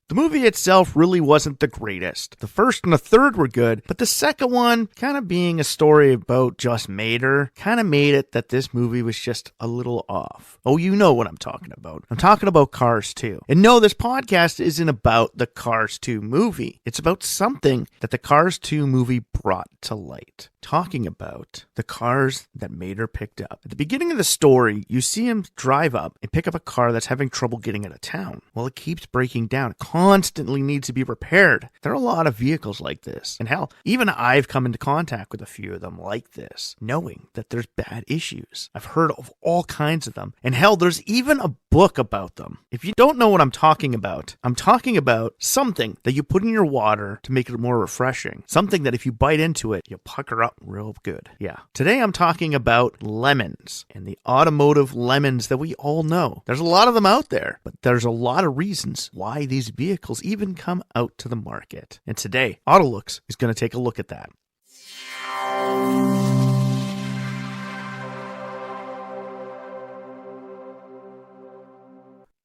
The movie itself really wasn't the greatest. The first and the third were good, but the second one, kind of being a story about Joss Mader, kind of made it that this movie was just a little off. Oh, you know what I'm talking about. I'm talking about Cars 2. And no, this podcast isn't about the Cars 2 movie. It's about something that the Cars 2 movie brought to light. Talking about the cars that Mader picked up. At the beginning of the story, you see him drive up and pick up a car that's having trouble getting out of town. Well, it keeps breaking down. It constantly needs to be repaired. There are a lot of vehicles like this. And hell, even I've come into contact with a few of them like this, knowing that there's bad issues. I've heard of all kinds of them. And hell, there's even a book about them. If you don't know what I'm talking about something that you put in your water to make it more refreshing. Something that if you bite into it, you'll pucker up real good. Yeah. Today I'm talking about lemons and the automotive lemons that we all know. There's a lot of them out there, but there's a lot of reasons why these vehicles even come out to the market. And today, AutoLooks is going to take a look at that.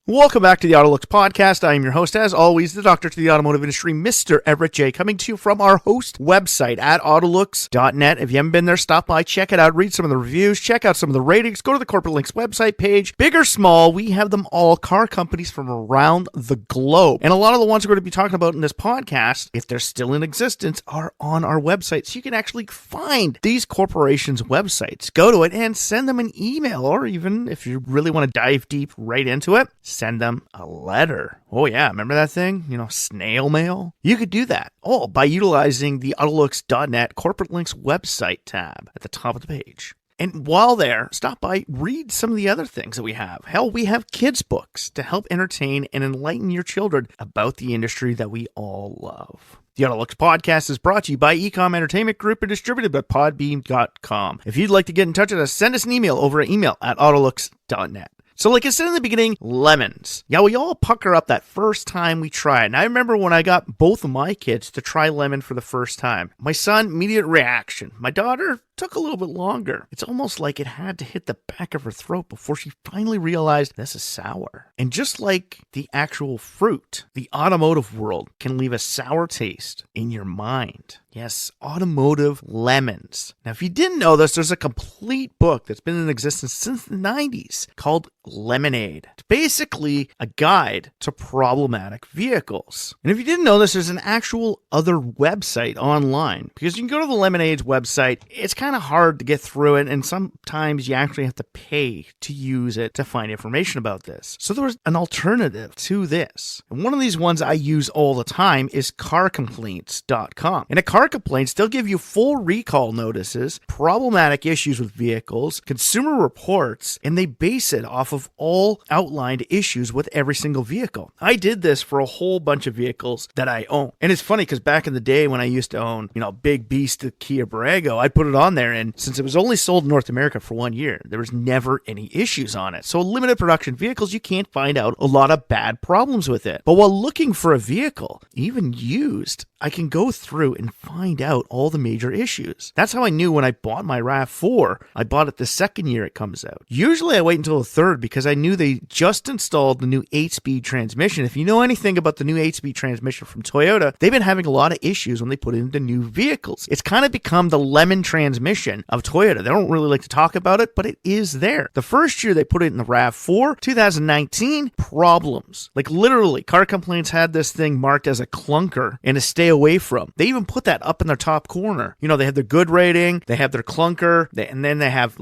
Welcome back to the AutoLooks podcast. I am your host, as always, the doctor to the automotive industry, Mr. Everett Jay, coming to you from our host website at AutoLooks.net. If you haven't been there, stop by, check it out, read some of the reviews, check out some of the ratings, go to the Corporate Links website page. Big or small, we have them all, car companies from around the globe. And a lot of the ones we're going to be talking about in this podcast, if they're still in existence, are on our website. So you can actually find these corporations' websites. Go to it and send them an email, or even if you really want to dive deep right into it, send them a letter. Oh yeah, remember that thing? Snail mail? You could do that all by utilizing the AutoLooks.net Corporate Links website tab at the top of the page. And while there, stop by, read some of the other things that we have. Hell, we have kids' books to help entertain and enlighten your children about the industry that we all love. The AutoLooks podcast is brought to you by Ecom Entertainment Group and distributed by Podbean.com. If you'd like to get in touch with us, send us an email over at email@autolooks.net. So like I said in the beginning, lemons. Yeah, we all pucker up that first time we try it. And I remember when I got both of my kids to try lemon for the first time. My son, immediate reaction. My daughter took a little bit longer. It's almost like it had to hit the back of her throat before she finally realized this is sour. And just like the actual fruit, the automotive world can leave a sour taste in your mind. Yes, automotive lemons. Now, if you didn't know this, there's a complete book that's been in existence since the 90s called Lemonade. It's basically a guide to problematic vehicles. And if you didn't know this, there's an actual other website online, because you can go to the Lemonade's website. It's kind of hard to get through it, and sometimes you actually have to pay to use it to find information about this. So there was an alternative to this. And one of these ones I use all the time is carcomplaints.com. And at Car Complaints, they'll give you full recall notices, problematic issues with vehicles, consumer reports, and they base it off of all outlined issues with every single vehicle. I did this for a whole bunch of vehicles that I own. And it's funny because back in the day when I used to own, big beast Kia Borrego, I'd put it on there, and since it was only sold in North America for 1 year, there was never any issues on it. So limited production vehicles, you can't find out a lot of bad problems with it. But while looking for a vehicle, even used, I can go through and find out all the major issues. That's how I knew when I bought my RAV4, I bought it the second year it comes out. Usually I wait until the third because I knew they just installed the new 8-speed transmission. If you know anything about the new 8-speed transmission from Toyota, they've been having a lot of issues when they put it into new vehicles. It's kind of become the lemon transmission of Toyota. They don't really like to talk about it, but it is there. The first year they put it in the RAV4, 2019, problems. Like literally, Car Complaints had this thing marked as a clunker and a stay away from. They even put that up in their top corner. They have their good rating, they have their clunker, and then they have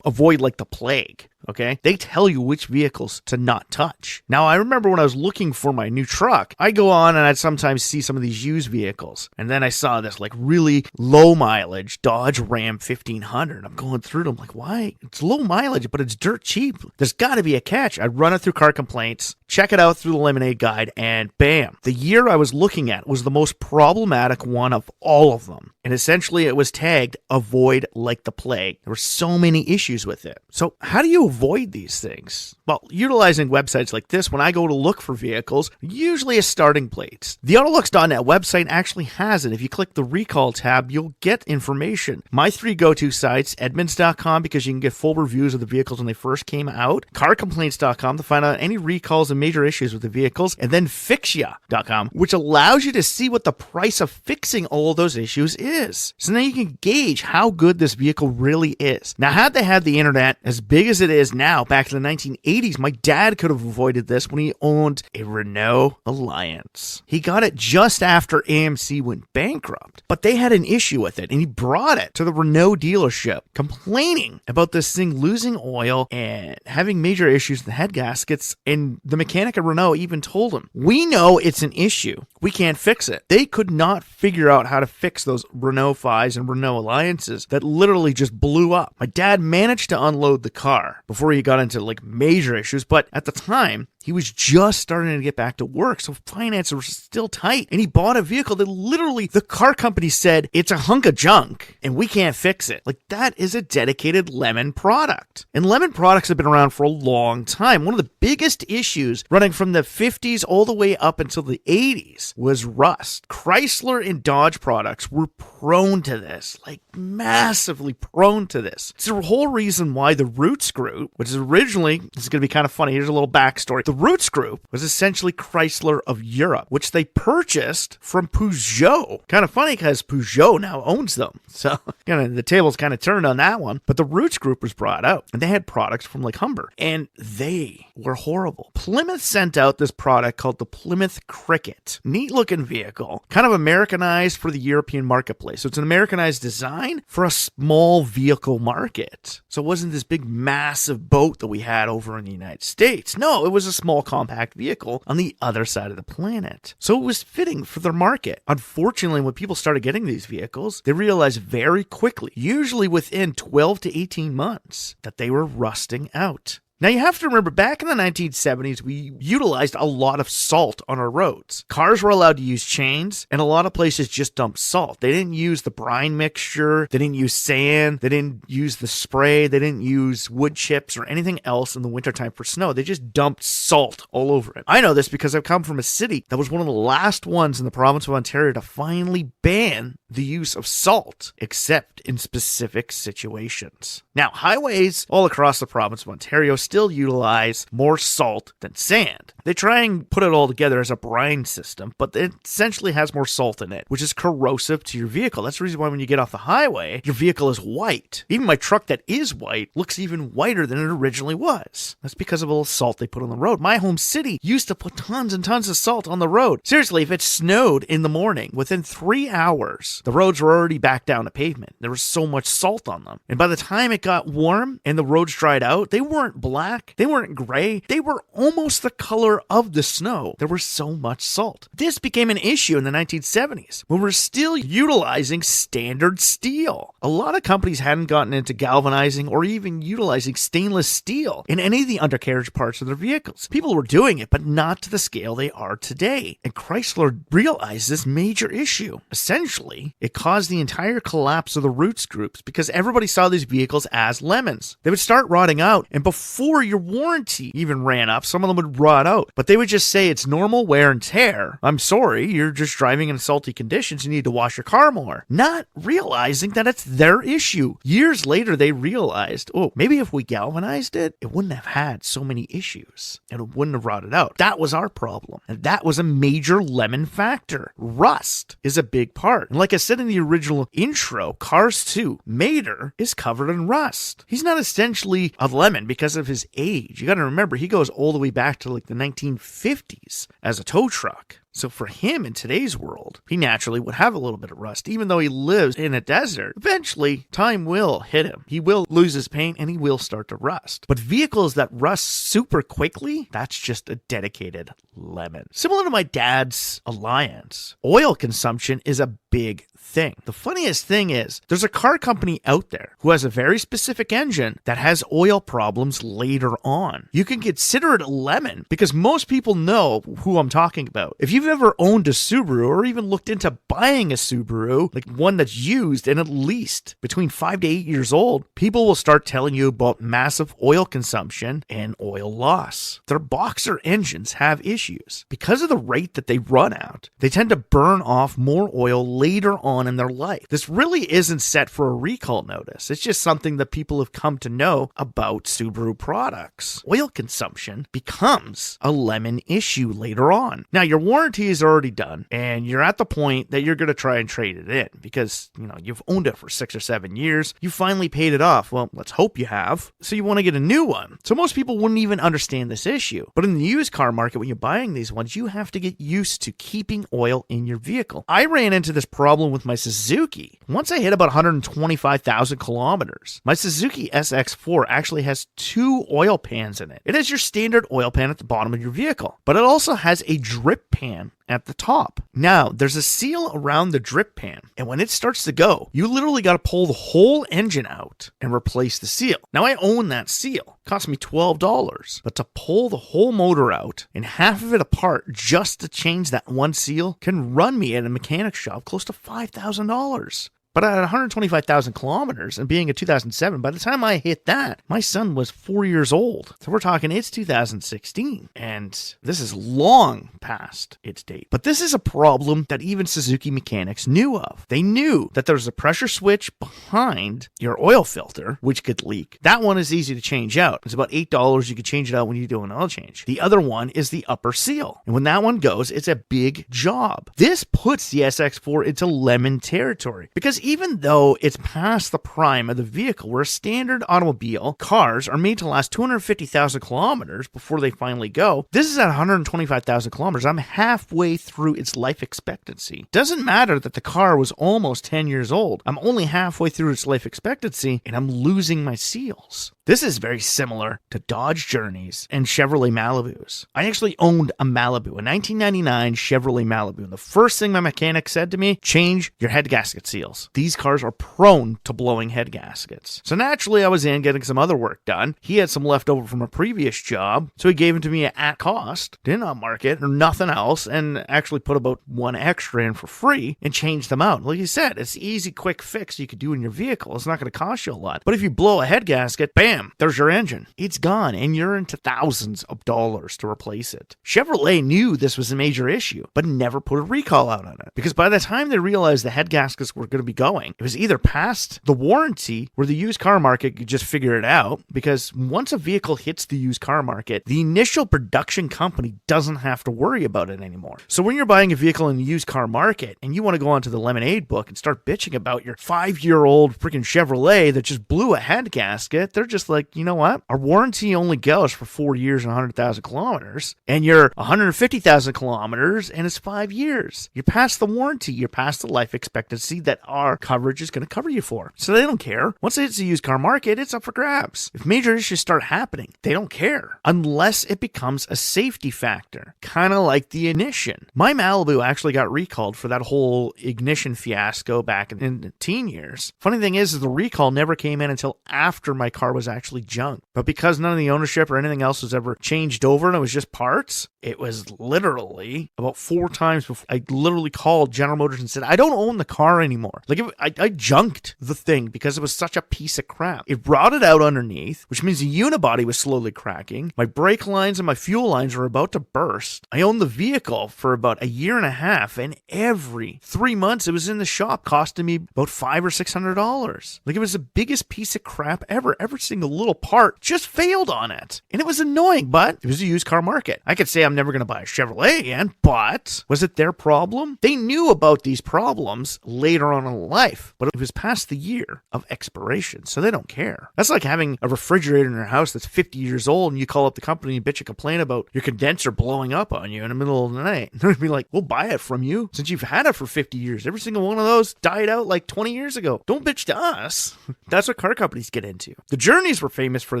avoid like the plague. Okay? They tell you which vehicles to not touch. Now, I remember when I was looking for my new truck, I go on and I'd sometimes see some of these used vehicles. And then I saw this really low mileage Dodge Ram 1500. I'm going through them why? It's low mileage, but it's dirt cheap. There's got to be a catch. I'd run it through Car Complaints, check it out through the Lemonade guide, and bam. The year I was looking at was the most problematic one of all of them. And essentially it was tagged avoid like the plague. There were so many issues with it. So how do you avoid these things? Well, utilizing websites like this, when I go to look for vehicles, usually a starting plates. The AutoLooks.net website actually has it. If you click the recall tab, you'll get information. My three go-to sites, Edmunds.com, because you can get full reviews of the vehicles when they first came out, CarComplaints.com to find out any recalls and major issues with the vehicles, and then Fixya.com, which allows you to see what the price of fixing all of those issues is. So now you can gauge how good this vehicle really is. Now, had they had the internet as big as it is now back in the 1980s, my dad could have avoided this when he owned a Renault Alliance. He got it just after AMC went bankrupt, but they had an issue with it, and he brought it to the Renault dealership, complaining about this thing losing oil and having major issues with the head gaskets, and the mechanic at Renault even told him, "We know it's an issue. We can't fix it." They could not figure out how to fix those Renault 5s and Renault Alliances that literally just blew up. My dad managed to unload the car before he got into like major issues, but at the time, he was just starting to get back to work, so finances were still tight, and he bought a vehicle that literally the car company said, "It's a hunk of junk, and we can't fix it." Like, that is a dedicated Lemon product. And Lemon products have been around for a long time. One of the biggest issues running from the 50s all the way up until the 80s was rust. Chrysler and Dodge products were prone to this, like massively prone to this. It's the whole reason why the Roots Group, which is originally, this is going to be kind of funny, here's a little backstory. The Roots Group was essentially Chrysler of Europe, which they purchased from Peugeot. Kind of funny because Peugeot now owns them. So the tables kind of turned on that one. But the Roots Group was brought out, and they had products from like Humber, and they were horrible. Plymouth sent out this product called the Plymouth Cricket. Neat looking vehicle, kind of Americanized for the European marketplace. So it's an Americanized design for a small vehicle market. So it wasn't this big massive boat that we had over in the United States. No, it was a small compact vehicle on the other side of the planet. So it was fitting for their market. Unfortunately, when people started getting these vehicles, they realized very quickly, usually within 12 to 18 months, that they were rusting out. Now, you have to remember, back in the 1970s, we utilized a lot of salt on our roads. Cars were allowed to use chains, and a lot of places just dumped salt. They didn't use the brine mixture, they didn't use sand, they didn't use the spray, they didn't use wood chips or anything else in the wintertime for snow. They just dumped salt all over it. I know this because I've come from a city that was one of the last ones in the province of Ontario to finally ban the use of salt, except in specific situations. Now, highways all across the province of Ontario still utilize more salt than sand. They try and put it all together as a brine system, but it essentially has more salt in it, which is corrosive to your vehicle. That's the reason why when you get off the highway, your vehicle is white. Even my truck that is white looks even whiter than it originally was. That's because of all the salt they put on the road. My home city used to put tons and tons of salt on the road. Seriously, if it snowed in the morning, within 3 hours, the roads were already back down to pavement. There was so much salt on them. And by the time it got warm and the roads dried out, they weren't black, they weren't gray, they were almost the color of the snow. There was so much salt. This became an issue in the 1970s when we're still utilizing standard steel. A lot of companies hadn't gotten into galvanizing or even utilizing stainless steel in any of the undercarriage parts of their vehicles. People were doing it, but not to the scale they are today. And Chrysler realized this major issue. Essentially, it caused the entire collapse of the Roots groups because everybody saw these vehicles as lemons. They would start rotting out, and before your warranty even ran up, some of them would rot out. But they would just say it's normal wear and tear. I'm sorry, you're just driving in salty conditions. You need to wash your car more. Not realizing that it's their issue. Years later, they realized, oh, maybe if we galvanized it, it wouldn't have had so many issues and it wouldn't have rotted out. That was our problem. And that was a major lemon factor. Rust is a big part. And like I said in the original intro, Cars 2, Mater is covered in rust. He's not essentially a lemon because of his age. You got to remember, he goes all the way back to like the 1950s as a tow truck. So for him in today's world, he naturally would have a little bit of rust, even though he lives in a desert. Eventually, time will hit him. He will lose his paint and he will start to rust. But vehicles that rust super quickly, that's just a dedicated lemon. Similar to my dad's Alliance, oil consumption is a big thing. The funniest thing is there's a car company out there who has a very specific engine that has oil problems later on. You can consider it a lemon because most people know who I'm talking about. If you've ever owned a Subaru or even looked into buying a Subaru, like one that's used and at least between 5 to 8 years old, people will start telling you about massive oil consumption and oil loss. Their boxer engines have issues. Because of the rate that they run out, they tend to burn off more oil later on in their life. This really isn't set for a recall notice. It's just something that people have come to know about Subaru products. Oil consumption becomes a lemon issue later on. Now, your warranty is already done, and you're at the point that you're going to try and trade it in because, you've owned it for 6 or 7 years. You finally paid it off. Well, let's hope you have. So you want to get a new one. So most people wouldn't even understand this issue. But in the used car market, when you're buying these ones, you have to get used to keeping oil in your vehicle. I ran into this problem with my Suzuki. Once I hit about 125,000 kilometers, my Suzuki SX4 actually has 2 oil pans in it. It has your standard oil pan at the bottom of your vehicle, but it also has a drip pan at the top. Now, there's a seal around the drip pan, and when it starts to go, you literally got to pull the whole engine out and replace the seal. Now, I own that seal. It cost me $12, but to pull the whole motor out and half of it apart just to change that one seal can run me at a mechanic shop close to $5,000. But at 125,000 kilometers and being a 2007, by the time I hit that, my son was 4 years old. So we're talking it's 2016, and this is long past its date. But this is a problem that even Suzuki mechanics knew of. They knew that there was a pressure switch behind your oil filter, which could leak. That one is easy to change out. It's about $8. You can change it out when you do an oil change. The other one is the upper seal. And when that one goes, it's a big job. This puts the SX4 into lemon territory because even though it's past the prime of the vehicle, where standard automobile cars are made to last 250,000 kilometers before they finally go, this is at 125,000 kilometers. I'm halfway through its life expectancy. Doesn't matter that the car was almost 10 years old. I'm only halfway through its life expectancy, and I'm losing my seals. This is very similar to Dodge Journeys and Chevrolet Malibus. I actually owned a Malibu, a 1999 Chevrolet Malibu. And the first thing my mechanic said to me, change your head gasket seals. These cars are prone to blowing head gaskets. So naturally, I was in getting some other work done. He had some left over from a previous job, so he gave them to me at cost, did not mark it or nothing else, and actually put about one extra in for free and changed them out. Like you said, it's an easy, quick fix you could do in your vehicle. It's not going to cost you a lot. But if you blow a head gasket, bam, there's your engine. It's gone, and you're into thousands of dollars to replace it. Chevrolet knew this was a major issue, but never put a recall out on it. Because by the time they realized the head gaskets were going to be going, it was either past the warranty or the used car market could just figure it out. Because once a vehicle hits the used car market, the initial production company doesn't have to worry about it anymore. So when you're buying a vehicle in the used car market and you want to go onto the Lemonade book and start bitching about your 5-year-old freaking Chevrolet that just blew a head gasket, they're just like, you know what? Our warranty only goes for 4 years and 100,000 kilometers, and you're 150,000 kilometers and it's 5 years. You're past the warranty. You're past the life expectancy that our coverage is going to cover you for. So they don't care. Once it's a used car market, it's up for grabs. If major issues start happening, they don't care unless it becomes a safety factor, kind of like the ignition. My Malibu actually got recalled for that whole ignition fiasco back in the teen years. Funny thing is the recall never came in until after my car was actually junk. But because none of the ownership or anything else was ever changed over and it was just parts, it was literally about 4 times before I literally called General Motors and said, I don't own the car anymore. Like I junked the thing because it was such a piece of crap. It rotted out underneath, which means the unibody was slowly cracking. My brake lines and my fuel lines were about to burst. I owned the vehicle for about a year and a half, and every 3 months it was in the shop costing me about $500 or $600. Like it was the biggest piece of crap ever. Every single little part just failed on it. And it was annoying, but it was a used car market. I could say I'm never going to buy a Chevrolet again, but was it their problem? They knew about these problems later on in life, but it was past the year of expiration, so they don't care. That's like having a refrigerator in your house that's 50 years old and you call up the company and bitch and complain about your condenser blowing up on you in the middle of the night. They're going to be like, we'll buy it from you since you've had it for 50 years. Every single one of those died out like 20 years ago. Don't bitch to us. That's what car companies get into. The Journey Chevrys were famous for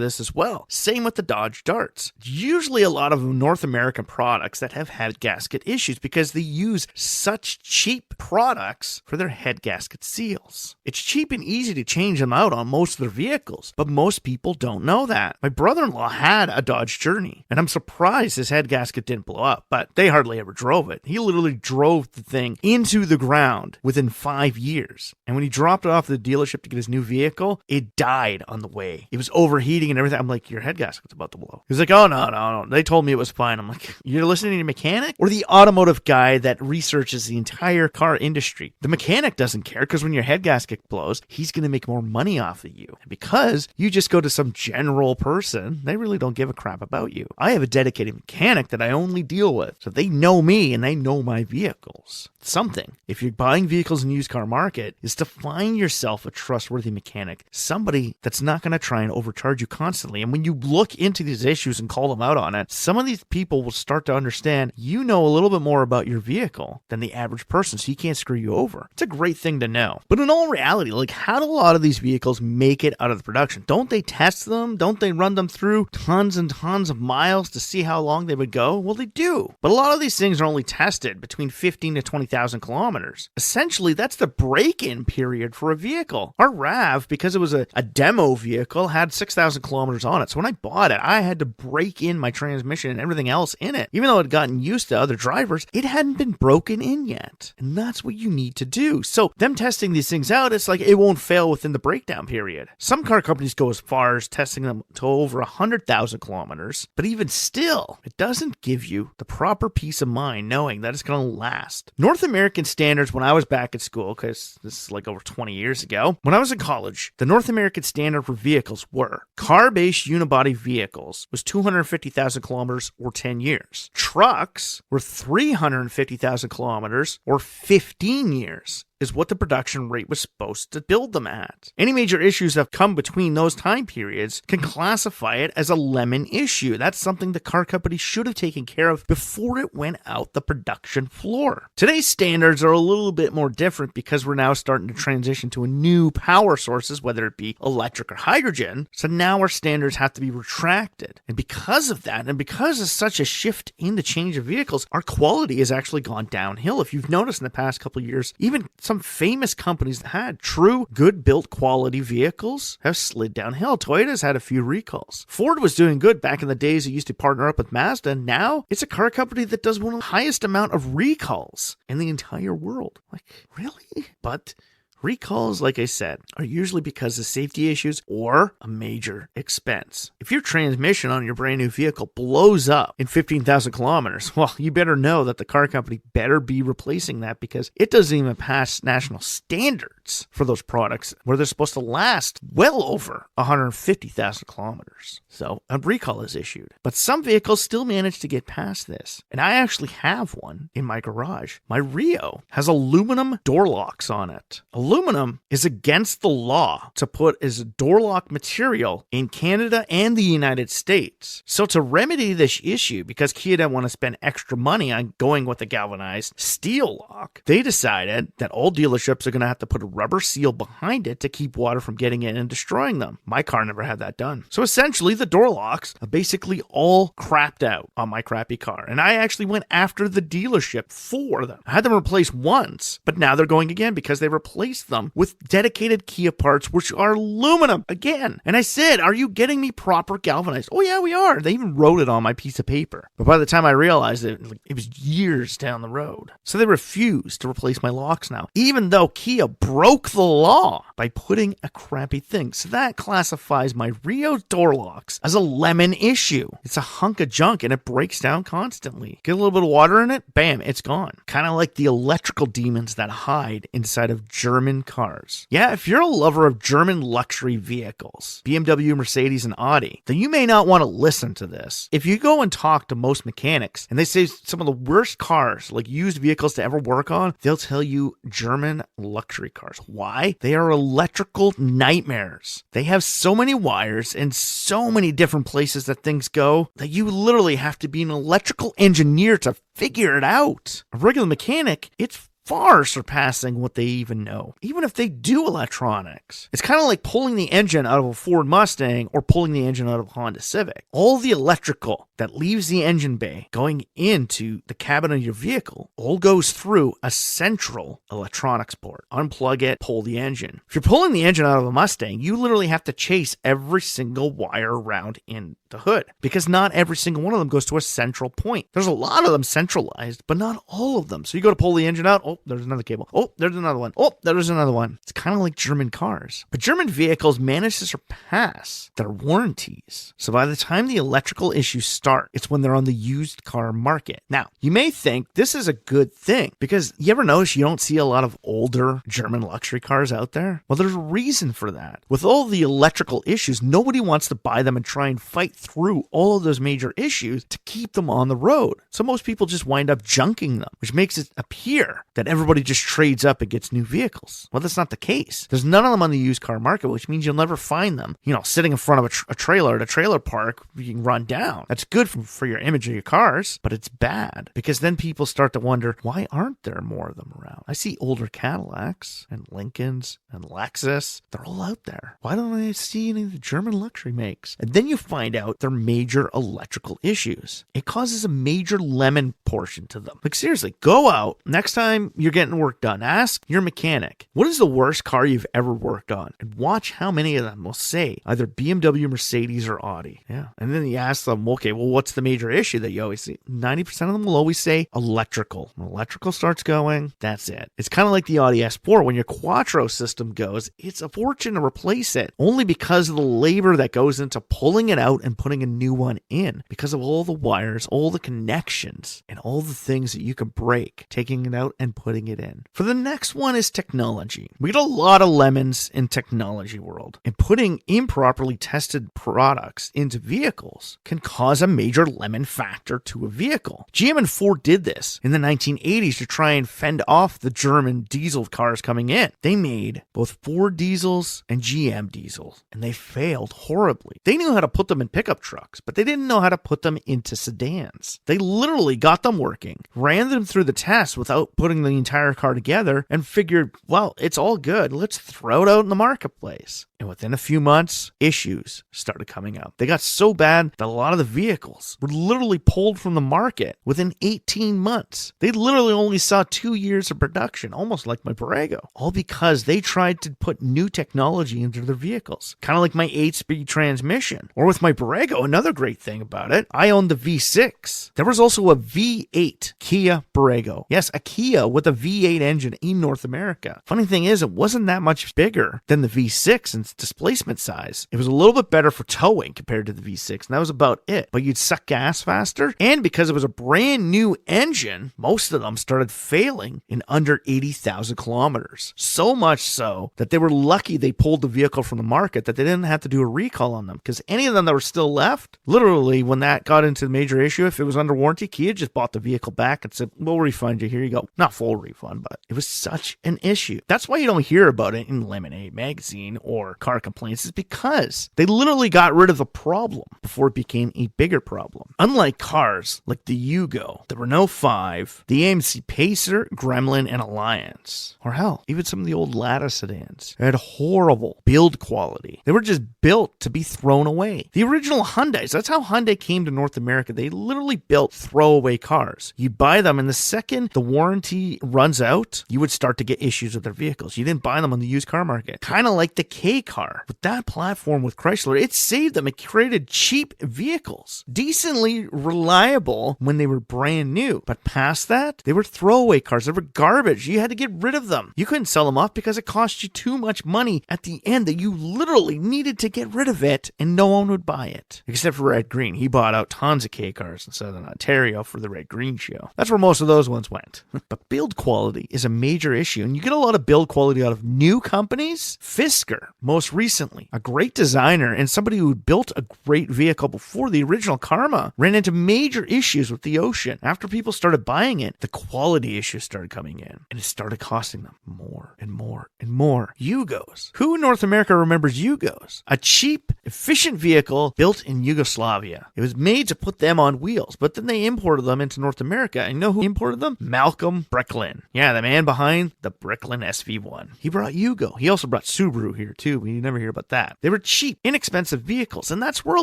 this as well. Same with the Dodge Darts. Usually a lot of North American products that have head gasket issues because they use such cheap products for their head gasket seals. It's cheap and easy to change them out on most of their vehicles, but most people don't know that. My brother-in-law had a Dodge Journey, and I'm surprised his head gasket didn't blow up, but they hardly ever drove it. He literally drove the thing into the ground within 5 years. And when he dropped it off at the dealership to get his new vehicle, it died on the way. It was overheating and everything. I'm like, your head gasket's about to blow. He was like, oh, no. They told me it was fine. I'm like, you're listening to your mechanic? Or the automotive guy that researches the entire car industry? The mechanic doesn't care because when your head gasket blows, he's going to make more money off of you. And because you just go to some general person, they really don't give a crap about you. I have a dedicated mechanic that I only deal with. So they know me and they know my vehicles. Something, if you're buying vehicles in the used car market, is to find yourself a trustworthy mechanic, somebody that's not going to try and overcharge you constantly. And when you look into these issues and call them out on it, some of these people will start to understand you know a little bit more about your vehicle than the average person, so he can't screw you over. It's a great thing to know. But in all reality, like, how do a lot of these vehicles make it out of the production? Don't they test them? Don't they run them through tons and tons of miles to see how long they would go? Well, they do. But a lot of these things are only tested between 15 to 20,000 kilometers. Essentially, that's the break-in period for a vehicle. Our RAV, because it was a demo vehicle, had 6,000 kilometers on it. So when I bought it, I had to break in my transmission and everything else in it. Even though it had gotten used to other drivers, it hadn't been broken in yet. And that's what you need to do. So them testing these things out, it's like it won't fail within the breakdown period. Some car companies go as far as testing them to over 100,000 kilometers, but even still, it doesn't give you the proper peace of mind knowing that it's going to last. North American standards, when I was back at school, because this is like over 20 years ago, when I was in college, the North American standard for vehicles were car-based unibody vehicles was 250,000 kilometers or 10 years. Trucks were 350,000 kilometers or 15 years. Is what the production rate was supposed to build them at. Any major issues that have come between those time periods can classify it as a lemon issue. That's something the car company should have taken care of before it went out the production floor. Today's standards are a little bit more different because we're now starting to transition to a new power sources, whether it be electric or hydrogen. So now our standards have to be retracted. And because of that, and because of such a shift in the change of vehicles, our quality has actually gone downhill. If you've noticed in the past couple of years, even some famous companies that had true, good built quality vehicles have slid downhill. Toyota's had a few recalls. Ford was doing good back in the days it used to partner up with Mazda. Now it's a car company that does one of the highest amount of recalls in the entire world. Like, really? But recalls, like I said, are usually because of safety issues or a major expense. If your transmission on your brand new vehicle blows up in 15,000 kilometers, well, you better know that the car company better be replacing that because it doesn't even pass national standards for those products where they're supposed to last well over 150,000 kilometers. So a recall is issued. But some vehicles still manage to get past this. And I actually have one in my garage. My Rio has aluminum door locks on it. Aluminum is against the law to put as a door lock material in Canada and the United States. So to remedy this issue, because Kia didn't want to spend extra money on going with a galvanized steel lock, they decided that all dealerships are going to have to put a rubber seal behind it to keep water from getting in and destroying them. My car never had that done. So essentially, the door locks are basically all crapped out on my crappy car. And I actually went after the dealership for them. I had them replaced once, but now they're going again because they replaced them with dedicated Kia parts, which are aluminum again. And I said, are you getting me proper galvanized? Oh yeah, we are. They even wrote it on my piece of paper. But by the time I realized it was years down the road. So they refused to replace my locks now, even though Kia broke the law by putting a crappy thing. So that classifies my Rio door locks as a lemon issue. It's a hunk of junk and it breaks down constantly. Get a little bit of water in it, bam, it's gone. Kind of like the electrical demons that hide inside of German cars. Yeah, if you're a lover of German luxury vehicles, BMW, Mercedes, and Audi, then you may not want to listen to this. If you go and talk to most mechanics and they say some of the worst cars, like used vehicles to ever work on, they'll tell you German luxury cars. Why? They are electrical nightmares. They have so many wires and so many different places that things go that you literally have to be an electrical engineer to figure it out. A regular mechanic, it's far surpassing what they even know, even if they do electronics. It's kind of like pulling the engine out of a Ford Mustang or pulling the engine out of a Honda Civic. All the electrical that leaves the engine bay going into the cabin of your vehicle all goes through a central electronics port. Unplug it, pull the engine. If you're pulling the engine out of a Mustang, you literally have to chase every single wire around in the hood because not every single one of them goes to a central point. There's a lot of them centralized, but not all of them. So you go to pull the engine out, oh, there's another cable. Oh, there's another one. Oh, there's another one. It's kind of like German cars. But German vehicles manage to surpass their warranties. So by the time the electrical issues start, it's when they're on the used car market. Now, you may think this is a good thing because you ever notice you don't see a lot of older German luxury cars out there? Well, there's a reason for that. With all the electrical issues, nobody wants to buy them and try and fight through all of those major issues to keep them on the road. So most people just wind up junking them, which makes it appear that everybody just trades up and gets new vehicles. Well, that's not the case. There's none of them on the used car market, which means you'll never find them, sitting in front of a trailer at a trailer park being run down. That's good for your image of your cars, but it's bad because then people start to wonder, why aren't there more of them around? I see older Cadillacs and Lincolns and Lexus. They're all out there. Why don't I see any of the German luxury makes? And then you find out they're major electrical issues. It causes a major lemon portion to them. Like seriously, go out next time you're getting work done. Ask your mechanic, what is the worst car you've ever worked on? And watch how many of them will say either BMW, Mercedes, or Audi. Yeah. And then you ask them, okay, well, what's the major issue that you always see? 90% of them will always say electrical. When electrical starts going, that's it. It's kind of like the Audi S4. When your Quattro system goes, it's a fortune to replace it only because of the labor that goes into pulling it out and putting a new one in because of all the wires, all the connections, and all the things that you can break, taking it out and putting it in. For the next one is technology. We get a lot of lemons in technology world, and putting improperly tested products into vehicles can cause a major lemon factor to a vehicle. GM and Ford did this in the 1980s to try and fend off the German diesel cars coming in. They made both Ford diesels and GM diesels, and they failed horribly. They knew how to put them in pickup trucks, but they didn't know how to put them into sedans. They literally got them working, ran them through the test without putting the entire car together, and figured, well, it's all good. Let's throw it out in the marketplace. And within a few months, issues started coming up. They got so bad that a lot of the vehicles were literally pulled from the market within 18 months. They literally only saw 2 years of production, almost like my Borrego, all because they tried to put new technology into their vehicles. Kind of like my 8-speed transmission. Or with my Borrego, another great thing about it, I owned the V6. There was also a V8 Kia Borrego. Yes, a Kia with a V8 engine in North America. Funny thing is, it wasn't that much bigger than the V6 in displacement size. It was a little bit better for towing compared to the V6, and that was about it. But you'd suck gas faster, and because it was a brand new engine, most of them started failing in under 80,000 kilometers. So much so that they were lucky they pulled the vehicle from the market, that they didn't have to do a recall on them, because any of them that were still left, literally when that got into the major issue, if it was under warranty, Kia just bought the vehicle back and said, we'll refund you, here you go. Not full refund, but it was such an issue. That's why you don't hear about it in Lemonade magazine or car complaints, is because they literally got rid of the problem before it became a bigger problem. Unlike cars like the Yugo, the Renault 5, the AMC Pacer, Gremlin, and Alliance, or hell, even some of the old Lada sedans, they had horrible build quality. They were just built to be thrown away. The original Hyundais, that's how Hyundai came to North America. They literally built throwaway cars. You buy them, and the second the warranty runs out, you would start to get issues with their vehicles. You didn't buy them on the used car market. Kind of like the K car. With that platform with Chrysler, it saved them. It created cheap vehicles, decently reliable when they were brand new. But past that, they were throwaway cars. They were garbage. You had to get rid of them. You couldn't sell them off because it cost you too much money at the end that you literally needed to get rid of it, and no one would buy it. Except for Red Green. He bought out tons of K cars in Southern Ontario for the Red Green show. That's where most of those ones went. But build quality is a major issue, and you get a lot of build quality out of new companies. Fisker, most most recently, a great designer and somebody who built a great vehicle before the original Karma ran into major issues with the ocean. After people started buying it, the quality issues started coming in, and it started costing them more and more and more. Yugos. Who in North America remembers Yugos? A cheap, efficient vehicle built in Yugoslavia. It was made to put them on wheels, but then they imported them into North America. And you know who imported them? Malcolm Bricklin. Yeah, the man behind the Bricklin SV1. He brought Yugo. He also brought Subaru here too, but you never hear about that. They were cheap, inexpensive vehicles, and that's where a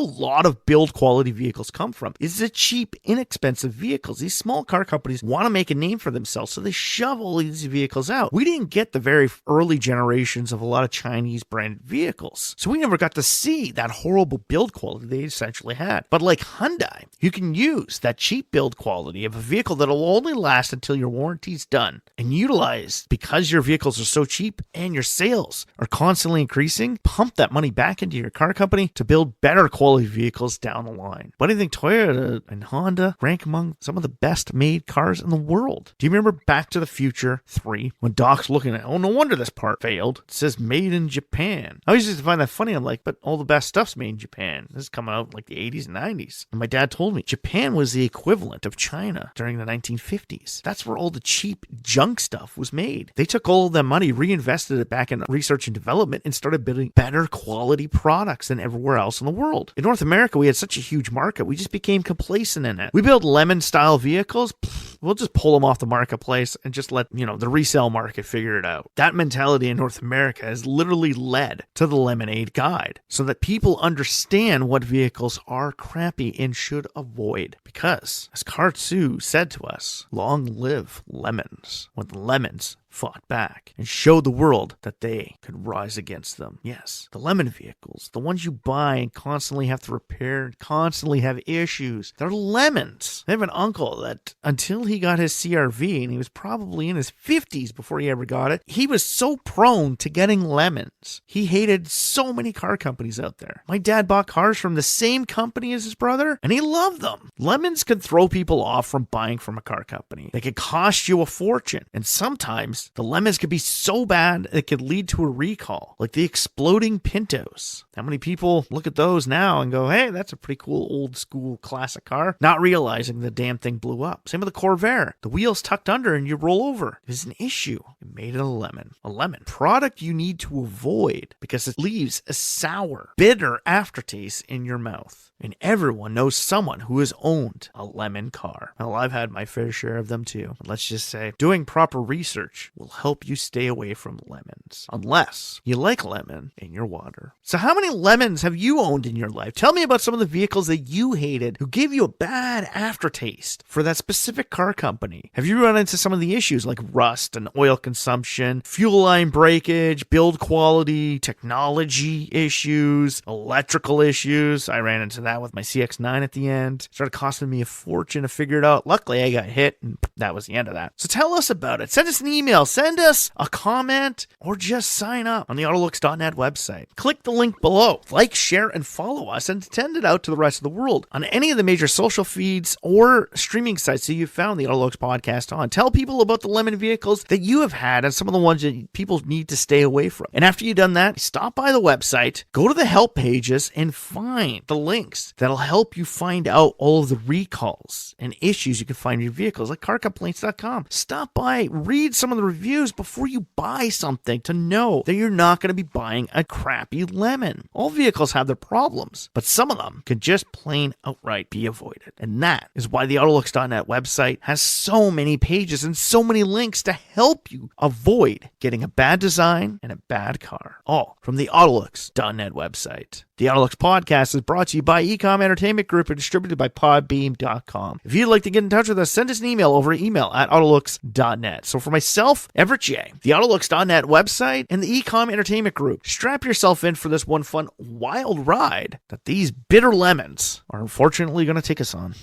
lot of build quality vehicles come from. Is the cheap, inexpensive vehicles. These small car companies want to make a name for themselves, so they shove all these vehicles out. We didn't get the very early generations of a lot of Chinese branded vehicles, so we never got to see that horrible build quality they essentially had. But like Hyundai, you can use that cheap build quality of a vehicle that'll only last until your warranty's done and utilize, because your vehicles are so cheap and your sales are constantly increasing, pump that money back into your car company to build better quality vehicles down the line. But I think Toyota and Honda rank among some of the best made cars in the world. Do you remember Back to the Future 3 when Doc's looking at, oh, no wonder this part failed. It says made in Japan. I always used to find that funny. I'm like, but all the best stuff's made in Japan. This is coming out in like the 80s and 90s. And my dad told me Japan was the equivalent of China during the 1950s. That's where all the cheap junk stuff was made. They took all of that money, reinvested it back in research and development, and started building better quality products than everywhere else in the world. In North America, we had such a huge market, we just became complacent in it. We built lemon-style vehicles, we'll just pull them off the marketplace and just let, the resale market figure it out. That mentality in North America has literally led to the Lemonade Guide, so that people understand what vehicles are crappy and should avoid. Because, as Kartsu said to us, long live lemons. When the lemons fought back and showed the world that they could rise against them. Yes, the lemon vehicles, the ones you buy and constantly have to repair and constantly have issues, they're lemons. I have an uncle that until he got his CRV, and he was probably in his 50s before he ever got it, he was so prone to getting lemons. He hated so many car companies out there. My dad bought cars from the same company as his brother, and he loved them. Lemons could throw people off from buying from a car company. They could cost you a fortune, and sometimes the lemons could be so bad it could lead to a recall, like the exploding Pintos. How many people look at those now and go, hey, that's a pretty cool old school classic car, not realizing the damn thing blew up. Same with the Corvair. The wheels tucked under and you roll over. It is an issue. It made it a lemon. A lemon. Product you need to avoid because it leaves a sour, bitter aftertaste in your mouth. And everyone knows someone who has owned a lemon car. Well, I've had my fair share of them too. But let's just say doing proper research will help you stay away from lemons. Unless you like lemon in your water. So how many lemons have you owned in your life? Tell me about some of the vehicles that you hated who gave you a bad aftertaste for that specific car company. Have you run into some of the issues like rust and oil consumption, fuel line breakage, build quality, technology issues, electrical issues? I ran into that with my CX-9 at the end. It started costing me a fortune to figure it out. Luckily, I got hit, and that was the end of that. So tell us about it. Send us an email, send us a comment, or just sign up on the AutoLooks.net website. Click the link below. Like, share, and follow us, and send it out to the rest of the world on any of the major social feeds or streaming sites that you found the AutoLooks podcast on. Tell people about the lemon vehicles that you have had and some of the ones that people need to stay away from. And after you've done that, stop by the website, go to the help pages, and find the links that'll help you find out all of the recalls and issues you can find in your vehicles, like carcomplaints.com. Stop by, read some of the reviews before you buy something to know that you're not going to be buying a crappy lemon. All vehicles have their problems, but some of them can just plain outright be avoided. And that is why the AutoLooks.net website has so many pages and so many links to help you avoid getting a bad design and a bad car. All from the AutoLooks.net website. The AutoLooks podcast is brought to you by Ecom Entertainment Group and distributed by Podbeam.com. If you'd like to get in touch with us, send us an email over email@autolooks.net. So for myself, Everett Jay, the AutoLooks.net website, and the Ecom Entertainment Group, strap yourself in for this one fun, wild ride that these bitter lemons are unfortunately going to take us on.